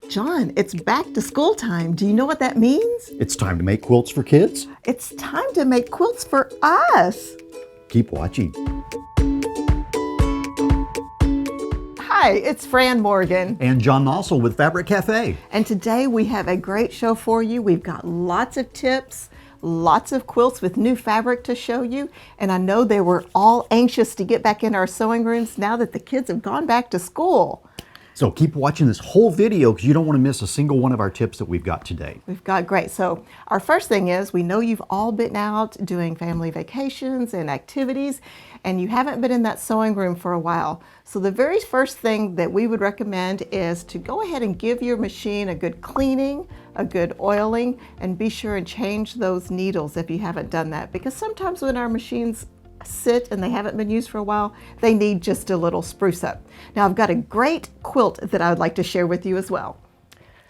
John, it's back to school time. Do you know what that means? It's time to make quilts for kids. It's time to make quilts for us. Keep watching. Hi, it's Fran Morgan. And John Nossel with Fabric Cafe. And today we have a great show for you. We've got lots of tips, lots of quilts with new fabric to show you. And I know they were all anxious to get back in our sewing rooms now that the kids have gone back to school. So keep watching this whole video because you don't want to miss a single one of our tips that we've got today. We've got great. So our first thing is, we know you've all been out doing family vacations and activities, and you haven't been in that sewing room for a while. So the very first thing that we would recommend is to go ahead and give your machine a good cleaning, a good oiling, and be sure and change those needles if you haven't done that. Because sometimes when our machines sit and they haven't been used for a while, they need just a little spruce up. Now I've got a great quilt that I would like to share with you as well.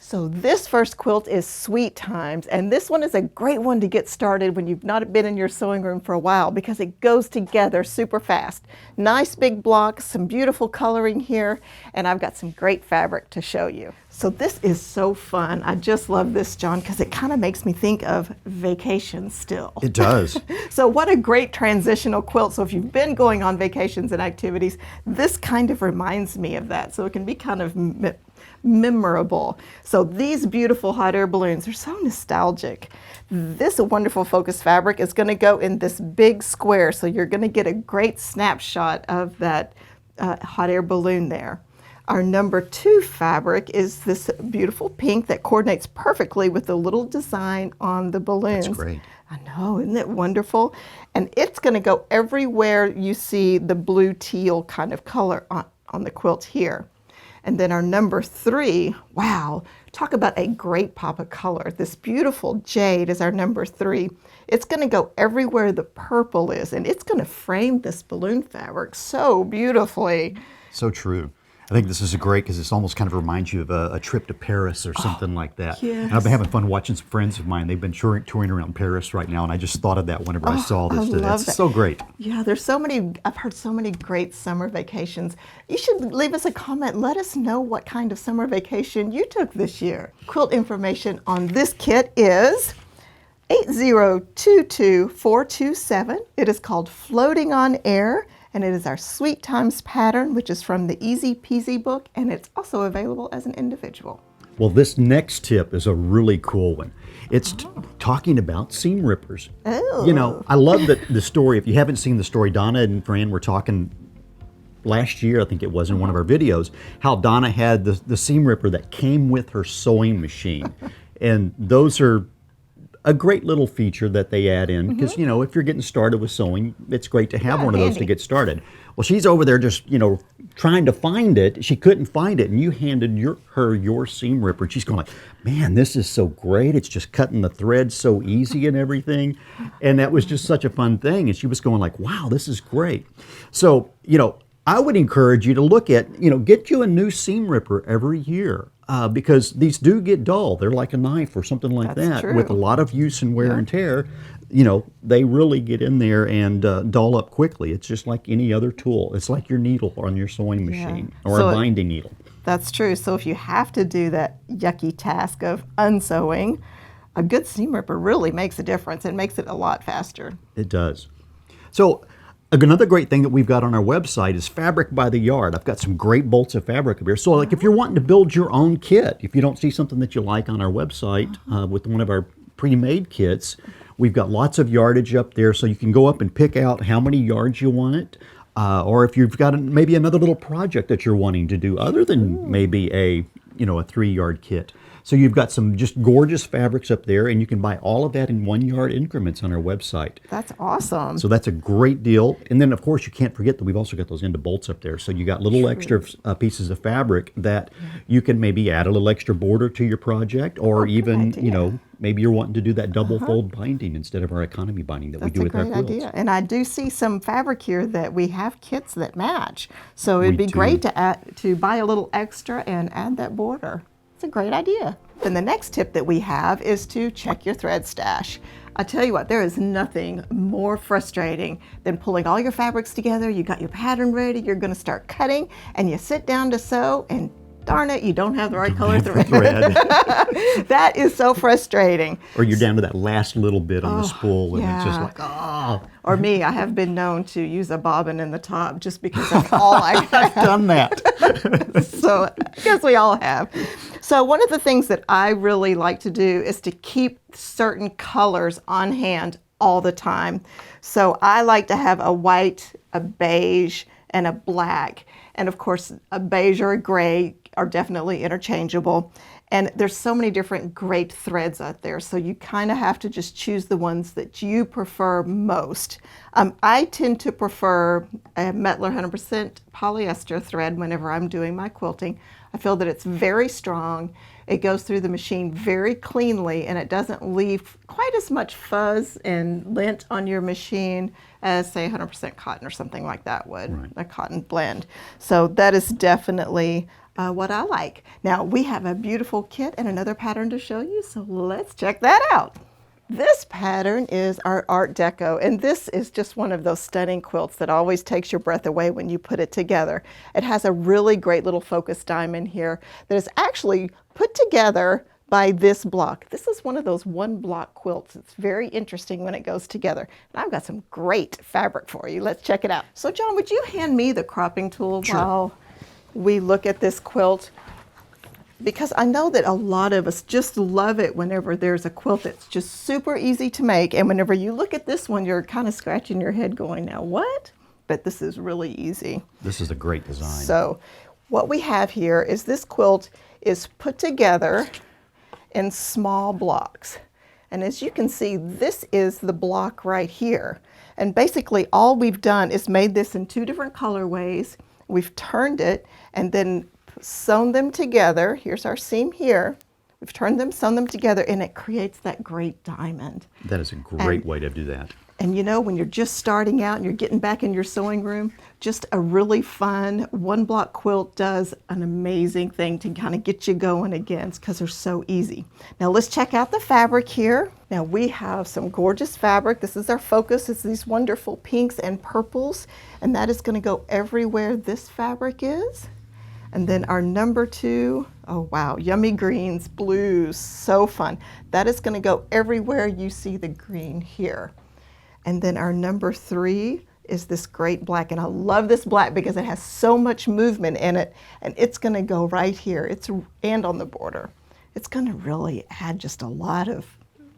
So this first quilt is Sweet Times, and this one is a great one to get started when you've not been in your sewing room for a while because it goes together super fast. Nice big blocks, some beautiful coloring here, and I've got some great fabric to show you. So this is so fun. I just love this, John, because it kind of makes me think of vacation still. It does. So what a great transitional quilt. So if you've been going on vacations and activities, this kind of reminds me of that. So it can be kind of memorable. So these beautiful hot air balloons are so nostalgic. This wonderful focus fabric is going to go in this big square. So you're going to get a great snapshot of that hot air balloon there. Our number 2 fabric is this beautiful pink that coordinates perfectly with the little design on the balloons. That's great. I know, isn't it wonderful? And it's going to go everywhere you see the blue teal kind of color on the quilt here. And then our number 3, wow, talk about a great pop of color. This beautiful jade is our number 3. It's going to go everywhere the purple is, and it's going to frame this balloon fabric so beautifully. So true. I think this is great because this almost kind of reminds you of a trip to Paris or something like that. Yes. And I've been having fun watching some friends of mine. They've been touring around Paris right now, and I just thought of that whenever I saw this today. Love It's that. so great. Yeah, there's so many, I've heard so many great summer vacations. You should leave us a comment. Let us know what kind of summer vacation you took this year. Quilt information on this kit is 8022427. It is called Floating on Air, and it is our Sweet Times pattern, which is from the Easy Peasy book, and it's also available as an individual. Well, this next tip is a really cool one. It's talking about seam rippers. Oh. You know, I love the story. If you haven't seen the story, Donna and Fran were talking last year, I think it was, in one of our videos, how Donna had the seam ripper that came with her sewing machine. And those are a great little feature that they add in because, you know, if you're getting started with sewing, it's great to have one of those to get started. Well, she's over there just, you know, trying to find it. She couldn't find it, and you handed her your seam ripper. And she's going like, man, this is so great. It's just cutting the thread so easy and everything. And that was just such a fun thing. And she was going like, wow, this is great. So, you know, I would encourage you to look at, you know, get you a new seam ripper every year. Because these do get dull. They're like a knife or something like that. True. With a lot of use and wear and tear, you know, they really get in there and dull up quickly. It's just like any other tool. It's like your needle on your sewing machine or a binding needle. That's true. So if you have to do that yucky task of unsewing, a good seam ripper really makes a difference and makes it a lot faster. It does. So another great thing that we've got on our website is fabric by the yard. I've got some great bolts of fabric up here. So like if you're wanting to build your own kit, if you don't see something that you like on our website with one of our pre-made kits, we've got lots of yardage up there so you can go up and pick out how many yards you want it. Or if you've got maybe another little project that you're wanting to do other than maybe a 3-yard kit. So you've got some just gorgeous fabrics up there, and you can buy all of that in 1-yard increments on our website. That's awesome. So that's a great deal. And then, of course, you can't forget that we've also got those end bolts up there. So you got little extra pieces of fabric that you can maybe add a little extra border to your project, or even, you know, maybe you're wanting to do that double fold binding instead of our economy binding that we do with our quilts. That's a great idea. And I do see some fabric here that we have kits that match. So it'd be great to buy a little extra and add that border. It's a great idea. And the next tip that we have is to check your thread stash. I tell you what, there is nothing more frustrating than pulling all your fabrics together. You got your pattern ready, you're going to start cutting, and you sit down to sew and darn it, you don't have the right color thread. Thread. That is so frustrating. Or you're down to that last little bit on the spool, and it's just yeah. like, oh. Or me, I have been known to use a bobbin in the top just because that's all I I've done that. So I guess we all have. So one of the things that I really like to do is to keep certain colors on hand all the time. So I like to have a white, a beige, and a black. And of course, a beige or a gray are definitely interchangeable. And there's so many different great threads out there. So you kind of have to just choose the ones that you prefer most. I tend to prefer a Mettler 100% polyester thread whenever I'm doing my quilting. I feel that it's very strong. It goes through the machine very cleanly, and it doesn't leave quite as much fuzz and lint on your machine as, say, 100% cotton or something like that would, Right. a cotton blend. So that is definitely what I like. Now, we have a beautiful kit and another pattern to show you, so let's check that out. This pattern is our Art Deco, and this is just one of those stunning quilts that always takes your breath away when you put it together. It has a really great little focus diamond here that is actually put together by this block. This is one of those one block quilts. It's very interesting when it goes together. And I've got some great fabric for you. Let's check it out. So John, would you hand me the cropping tool while we look at this quilt? Because I know that a lot of us just love it whenever there's a quilt that's just super easy to make. And whenever you look at this one, you're kind of scratching your head going, now what? But this is really easy. This is a great design. So what we have here is this quilt is put together in small blocks. And as you can see, this is the block right here. And basically all we've done is made this in two different colorways. We've turned it and then sewn them together. Here's our seam here. We've turned them, sewn them together, and it creates that great diamond. That is a great way to do that. And you know, when you're just starting out and you're getting back in your sewing room, just a really fun one block quilt does an amazing thing to kind of get you going again because they're so easy. Now let's check out the fabric here. Now we have some gorgeous fabric. This is our focus. It's these wonderful pinks and purples, and that is going to go everywhere this fabric is. And then our number 2, oh wow, yummy greens, blues, so fun. That is going to go everywhere you see the green here. And then our number 3 is this great black, and I love this black because it has so much movement in it, and it's going to go right here. And on the border. It's going to really add just a lot of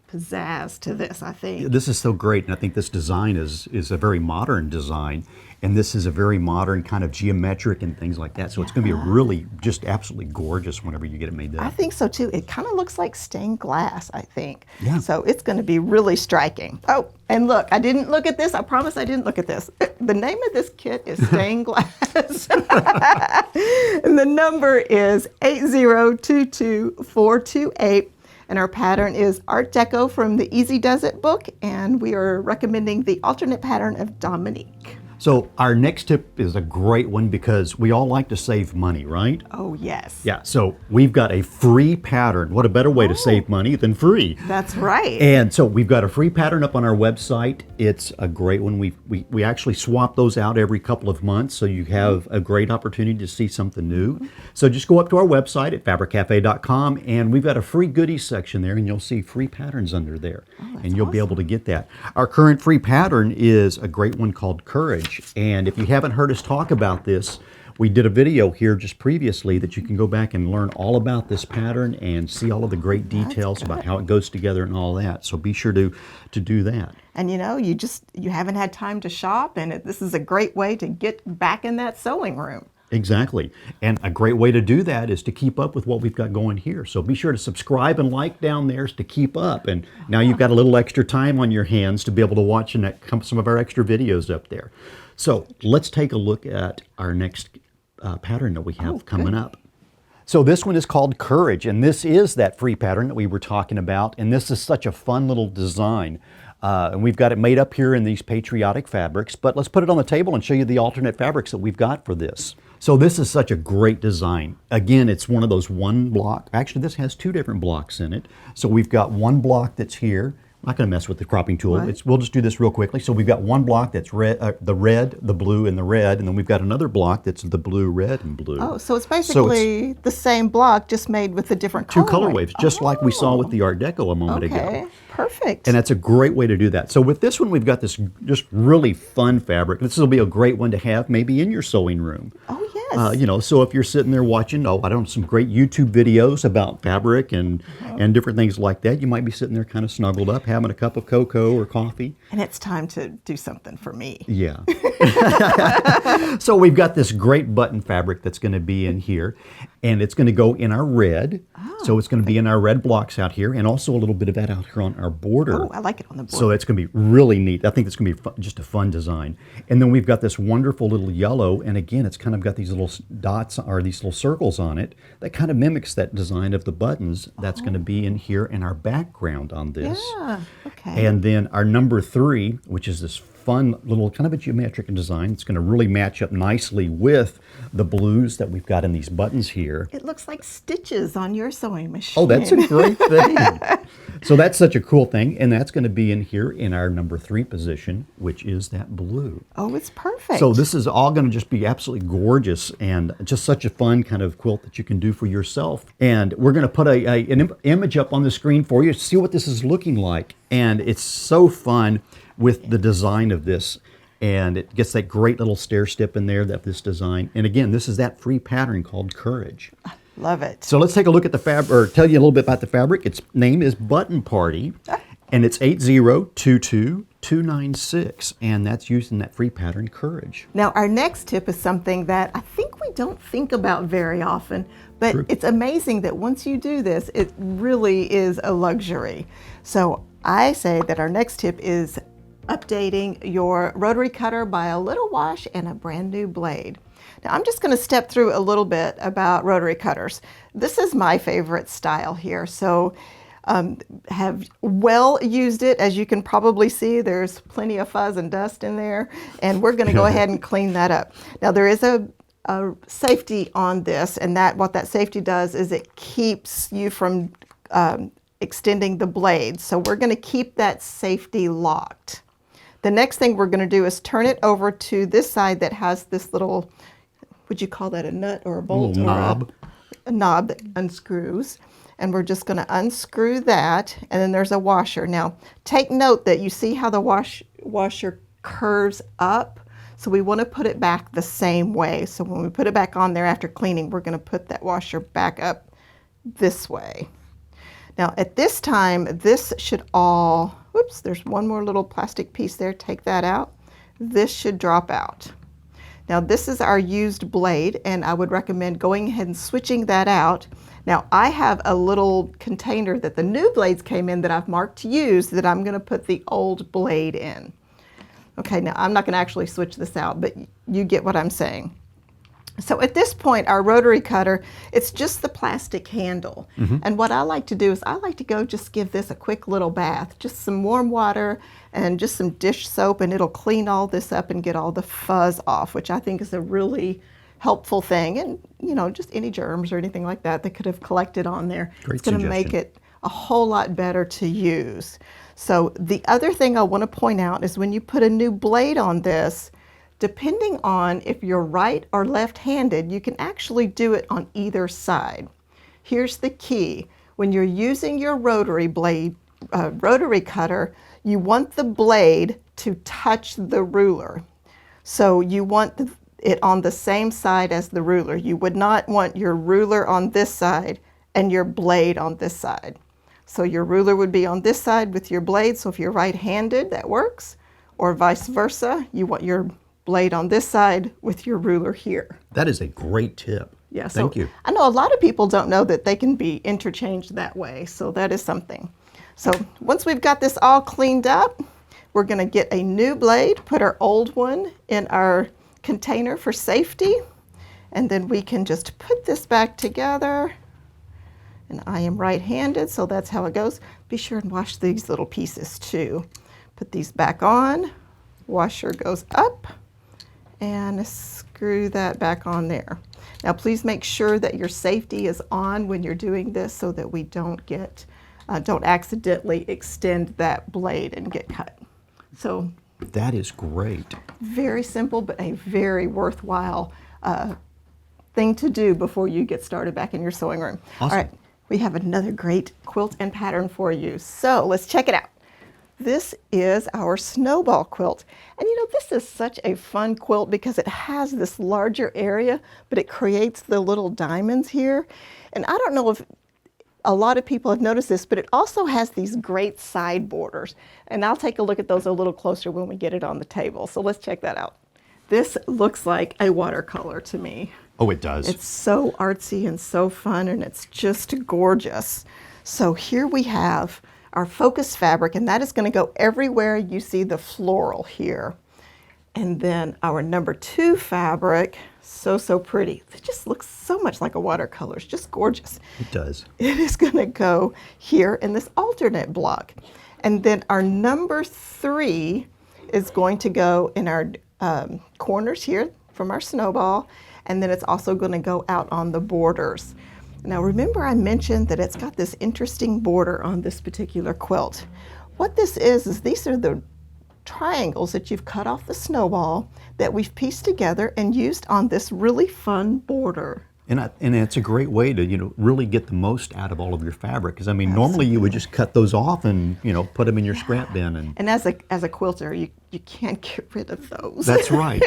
pizzazz to this, I think. This is so great, and I think this design is a very modern design, and this is a very modern kind of geometric and things like that. So it's going to be really just absolutely gorgeous whenever you get it made up. I think so too. It kind of looks like stained glass, I think. Yeah. So it's going to be really striking. Oh, and look, I didn't look at this. I promise I didn't look at this. The name of this kit is Stained Glass. And the number is 8022428. And our pattern is Art Deco from the Easy Does It book, and we are recommending the alternate pattern of Dominique. So our next tip is a great one because we all like to save money, right? Oh, yes. Yeah, so we've got a free pattern. What a better way to save money than free? That's right. And so we've got a free pattern up on our website. It's a great one. We actually swap those out every couple of months, so you have a great opportunity to see something new. So just go up to our website at fabriccafe.com, and we've got a free goodies section there, and you'll see free patterns under there. And you'll be able to get that. Our current free pattern is a great one called Courage. And if you haven't heard us talk about this, we did a video here just previously that you can go back and learn all about this pattern and see all of the great details about how it goes together and all that. So be sure to do that. And you know, you haven't had time to shop, and this is a great way to get back in that sewing room. Exactly. And a great way to do that is to keep up with what we've got going here. So be sure to subscribe and like down there to keep up. And now you've got a little extra time on your hands to be able to watch some of our extra videos up there. So let's take a look at our next pattern that we have coming up. So this one is called Courage, and this is that free pattern that we were talking about. And this is such a fun little design. And we've got it made up here in these patriotic fabrics, but let's put it on the table and show you the alternate fabrics that we've got for this. So this is such a great design. Again, it's one of those one block. Actually, this has 2 different blocks in it. So we've got one block that's here. I'm not going to mess with the cropping tool. What? We'll just do this real quickly. So we've got one block that's red, the red, the blue, and the red, and then we've got another block that's the blue, red, and blue. Oh, so it's basically the same block, just made with a different Two color color waves, just like we saw with the Art Deco a moment ago. Okay, perfect. And that's a great way to do that. So with this one, we've got this just really fun fabric. This will be a great one to have maybe in your sewing room. Oh, yes. You know, so if you're sitting there watching, I don't know, some great YouTube videos about fabric and different things like that, you might be sitting there kind of snuggled up, having a cup of cocoa or coffee. And it's time to do something for me. Yeah. So we've got this great button fabric that's going to be in here, and it's going to go in our red. So it's going to be in our red blocks out here, and also a little bit of that out here on our border. Oh, I like it on the border. So that's going to be really neat. I think it's going to be just a fun design. And then we've got this wonderful little yellow, and again, it's kind of got these little dots or these little circles on it that kind of mimics that design of the buttons. That's going to be in here in our background on this. Yeah, okay. And then our number 3, which is this fun little kind of a geometric design. It's going to really match up nicely with the blues that we've got in these buttons here. It looks like stitches on your sewing machine. Oh, that's a great thing. So that's such a cool thing, and that's going to be in here in our number 3 position, which is that blue. Oh, it's perfect. So this is all going to just be absolutely gorgeous and just such a fun kind of quilt that you can do for yourself. And we're going to put an image up on the screen for you to see what this is looking like. And it's so fun with the design of this. And it gets that great little stair step in there, this design. And again, this is that free pattern called Courage. Love it. So let's take a look at the fabric, or tell you a little bit about the fabric. Its name is Button Party, and it's 8022296, and that's using that free pattern Courage. Now, our next tip is something that I think we don't think about very often, but it's amazing that once you do this, it really is a luxury. So I say that our next tip is updating your rotary cutter by a little wash and a brand new blade. Now I'm just going to step through a little bit about rotary cutters. This is my favorite style here. So have well used it. As you can probably see, there's plenty of fuzz and dust in there, and we're going to go ahead and clean that up. Now there is a safety on this, and what that safety does is it keeps you from extending the blade. So we're going to keep that safety locked. The next thing we're going to do is turn it over to this side that has this little, would you call that a nut or a bolt? A knob. A knob that unscrews. And we're just going to unscrew that, and then there's a washer. Now, take note that you see how the washer curves up. So we want to put it back the same way. So when we put it back on there after cleaning, we're going to put that washer back up this way. Now at this time, this should all, whoops, there's one more little plastic piece there, take that out. This should drop out. Now this is our used blade, and I would recommend going ahead and switching that out. Now I have a little container that the new blades came in that I've marked to use that I'm going to put the old blade in. Okay, now I'm not going to actually switch this out, but you get what I'm saying. So at this point, our rotary cutter, it's just the plastic handle. And what I like to do is I like to go just give this a quick little bath, just some warm water and just some dish soap, and it'll clean all this up and get all the fuzz off, which I think is a really helpful thing. And, you know, just any germs or anything like that that could have collected on there. It's going to make it a whole lot better to use. So the other thing I want to point out is when you put a new blade on this, depending on if you're right or left-handed, you can actually do it on either side. Here's the key. When you're using your rotary cutter, you want the blade to touch the ruler. So you want it on the same side as the ruler. You would not want your ruler on this side and your blade on this side. So your ruler would be on this side with your blade. So if you're right-handed, that works. Or vice versa, you want your blade on this side with your ruler here. That is a great tip. Yeah, Thank you. I know a lot of people don't know that they can be interchanged that way, so that is something. So once we've got this all cleaned up, we're going to get a new blade, put our old one in our container for safety, and then we can just put this back together. And I am right-handed, so that's how it goes. Be sure and wash these little pieces too. Put these back on, washer goes up, and screw that back on there. Now please make sure that your safety is on when you're doing this so that we don't get don't accidentally extend that blade and get cut. So That is great. very simple, but a very worthwhile thing to do before you get started back in your sewing room. Awesome. All right, we have another great quilt and pattern for you. So let's check it out. This is our Snowball quilt. And you know, this is such a fun quilt because it has this larger area, but it creates the little diamonds here. And I don't know if a lot of people have noticed this, but it also has these great side borders. And I'll take a look at those a little closer when we get it on the table. So let's check that out. This looks like a watercolor to me. Oh, it does. It's so artsy and so fun, and it's just gorgeous. So here we have our focus fabric, and that is going to go everywhere you see the floral here. And then our number 2 fabric, so pretty. It just looks so much like a watercolor. It's just gorgeous. It does. It is going to go here in this alternate block. And then our number 3 is going to go in our corners here from our Snowball. And then it's also going to go out on the borders. Now remember I mentioned that it's got this interesting border on this particular quilt. What this is these are the triangles that you've cut off the Snowball that we've pieced together and used on this really fun border. And it's a great way to, really get the most out of all of your fabric. Because, I mean, normally you would just cut those off and, put them in your scrap bin. And as a quilter, you can't get rid of those. That's right.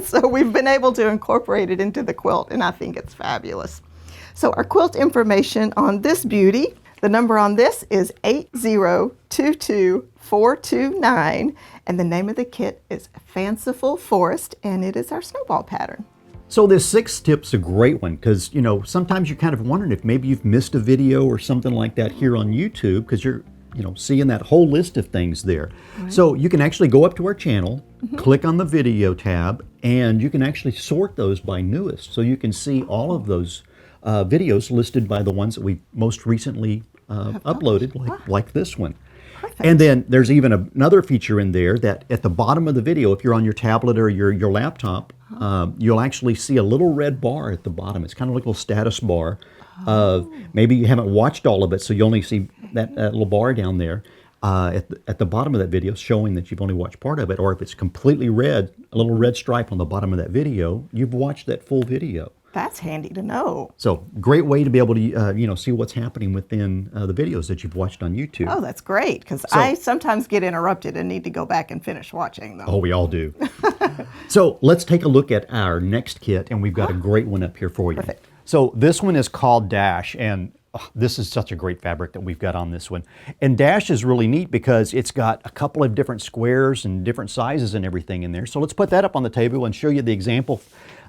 So we've been able to incorporate it into the quilt, and I think it's fabulous. So our quilt information on this beauty, the number on this is 8022429, and the name of the kit is Fanciful Forest, and it is our Snowball pattern. So this 6th tip's a great one because, sometimes you're kind of wondering if maybe you've missed a video or something like that here on YouTube because you're, seeing that whole list of things there. Right. So you can actually go up to our channel, click on the video tab, and you can actually sort those by newest. So you can see all of those videos listed by the ones that we most recently uploaded, like this one. Perfect. And then there's even another feature in there that at the bottom of the video, if you're on your tablet or your laptop, you'll actually see a little red bar at the bottom. It's kind of like a little status bar. Maybe you haven't watched all of it, so you only see that little bar down there at the bottom of that video showing that you've only watched part of it. Or if it's completely red, a little red stripe on the bottom of that video, you've watched that full video. That's handy to know. So great way to be able to see what's happening within the videos that you've watched on YouTube. Oh, that's great, because I sometimes get interrupted and need to go back and finish watching them. Oh, we all do. So let's take a look at our next kit, and we've got a great one up here for you. Perfect. So this one is called Dash, and this is such a great fabric that we've got on this one. And Dash is really neat because it's got a couple of different squares and different sizes and everything in there. So let's put that up on the table and show you the example,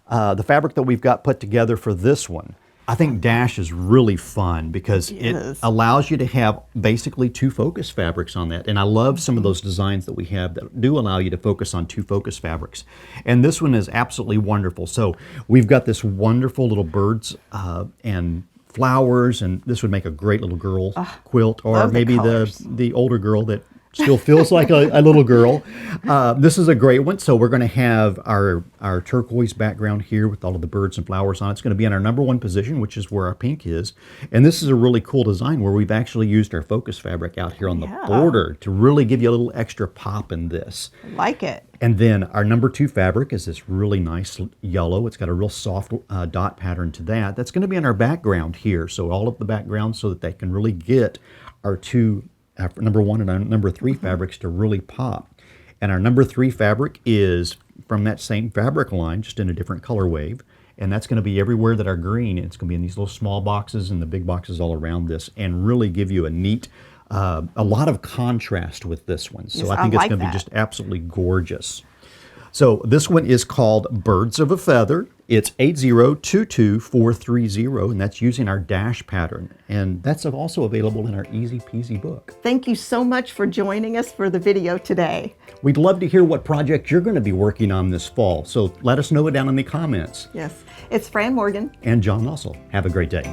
the fabric that we've got put together for this one. I think Dash is really fun because it allows you to have basically 2 focus fabrics on that. And I love some of those designs that we have that do allow you to focus on 2 focus fabrics. And this one is absolutely wonderful. So we've got this wonderful little birds and flowers, and this would make a great little girl quilt, or maybe the older girl that still feels like a little girl. This is a great one. So we're going to have our turquoise background here with all of the birds and flowers on it. It's going to be in our number 1 position, which is where our pink is. And this is a really cool design where we've actually used our focus fabric out here on the border to really give you a little extra pop in this. I like it. And then our number 2 fabric is this really nice yellow. It's got a real soft dot pattern to that. That's going to be in our background here. So all of the background so that they can really get our 2 number 1 and our number 3 fabrics to really pop. And our number 3 fabric is from that same fabric line, just in a different color wave. And that's going to be everywhere that our green, it's going to be in these little small boxes and the big boxes all around this, and really give you a neat, a lot of contrast with this one. So I think it's going to be just absolutely gorgeous. So this one is called Birds of a Feather. It's 8022430, and that's using our Dash pattern. And that's also available in our Easy Peasy book. Thank you so much for joining us for the video today. We'd love to hear what project you're going to be working on this fall. So let us know it down in the comments. Yes, it's Fran Morgan and John Nussel. Have a great day.